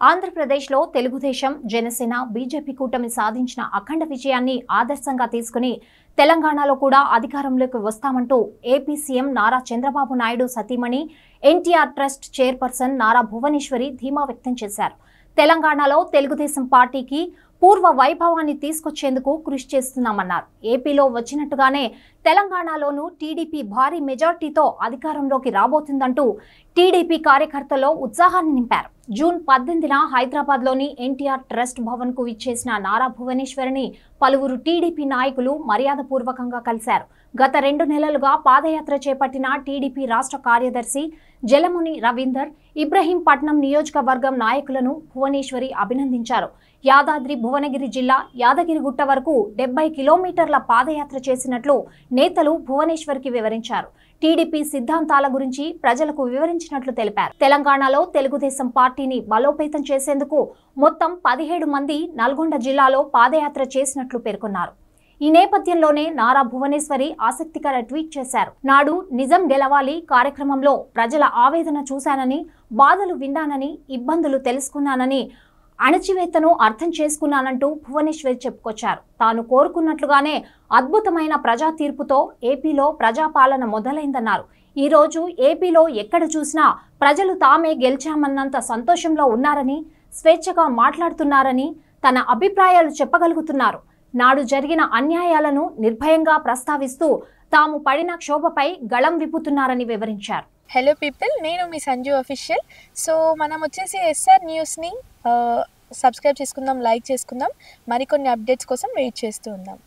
ఆంధ్రప్రదేశ్లో తెలుగుదేశం, జనసేన, బీజేపీ కూటమి సాధించిన అఖండ విజయాన్ని ఆదర్శంగా తీసుకుని తెలంగాణలో కూడా అధికారంలోకి వస్తామంటూ ఏపీ సీఎం నారా చంద్రబాబు నాయుడు సతీమణి ఎన్టీఆర్ ట్రస్ట్ చైర్పర్సన్ నారా భువనేశ్వరి ధీమా వ్యక్తం చేశారు. తెలంగాణలో తెలుగుదేశం పార్టీకి పూర్వ వైభవాన్ని తీసుకొచ్చేందుకు కృషి చేస్తున్నామన్నారు. ఏపీలో వచ్చినట్టుగానే తెలంగాణలోనూ టీడీపీ భారీ మెజార్టీతో అధికారంలోకి రాబోతుందంటూ టీడీపీ కార్యకర్తల్లో ఉత్సాహాన్ని నింపారు. జూన్ 18న హైదరాబాద్లోని ఎన్టీఆర్ ట్రస్ట్ భవన్కు విచ్చేసిన నారా భువనేశ్వరిని పలువురు టీడీపీ నాయకులు మర్యాదపూర్వకంగా కలిశారు. గత 2 నెలలుగా పాదయాత్ర చేపట్టిన టీడీపీ రాష్ట్ర కార్యదర్శి జలముని రవీందర్, ఇబ్రహీంపట్నం నియోజకవర్గం నాయకులను భువనేశ్వరి అభినందించారు. యాదాద్రి భువనగిరి జిల్లా యాదగిరిగుట్ట వరకు 70 కిలోమీటర్ల పాదయాత్ర చేసినట్లు నేతలు భువనేశ్వరికి వివరించారు. టీడీపీ సిద్ధాంతాల గురించి ప్రజలకు వివరించినట్లు తెలిపారు. తెలంగాణలో తెలుగుదేశం పార్టీని బలోపేతం చేసేందుకు మొత్తం 17 మంది నల్గొండ జిల్లాలో పాదయాత్ర చేసినట్లు పేర్కొన్నారు. ఈ నేపథ్యంలోనే నారా భువనేశ్వరి ఆసక్తికర ట్వీట్ చేశారు. నాడు నిజం గెలవాలి కార్యక్రమంలో ప్రజల ఆవేదన చూశానని, బాధలు విన్నానని, ఇబ్బందులు తెలుసుకున్నానని, అణచివేతను అర్థం చేసుకున్నానంటూ భువనేశ్వరి చెప్పుకొచ్చారు. తాను కోరుకున్నట్లుగానే అద్భుతమైన ప్రజా తీర్పుతో ఏపీలో ప్రజాపాలన మొదలైందన్నారు. ఈ రోజు ఏపీలో ఎక్కడ చూసినా ప్రజలు తామే గెలిచామన్నంత సంతోషంలో ఉన్నారని, స్వేచ్ఛగా మాట్లాడుతున్నారని, తన అభిప్రాయాలు చెప్పగలుగుతున్నారు. నాడు జరిగిన అన్యాయాలను నిర్భయంగా ప్రస్తావిస్తూ తాము పడిన క్షోభపై గళం విప్పుతున్నారని వివరించారు. హలో పీపుల్, నేను మీ సంజు అఫీషియల్. సో మనం వచ్చేసి ఎస్ఆర్ న్యూస్ని సబ్స్క్రైబ్ చేసుకుందాం, లైక్ చేసుకుందాం, మరికొన్ని అప్డేట్స్ కోసం వెయిట్ చేస్తూ ఉందాం.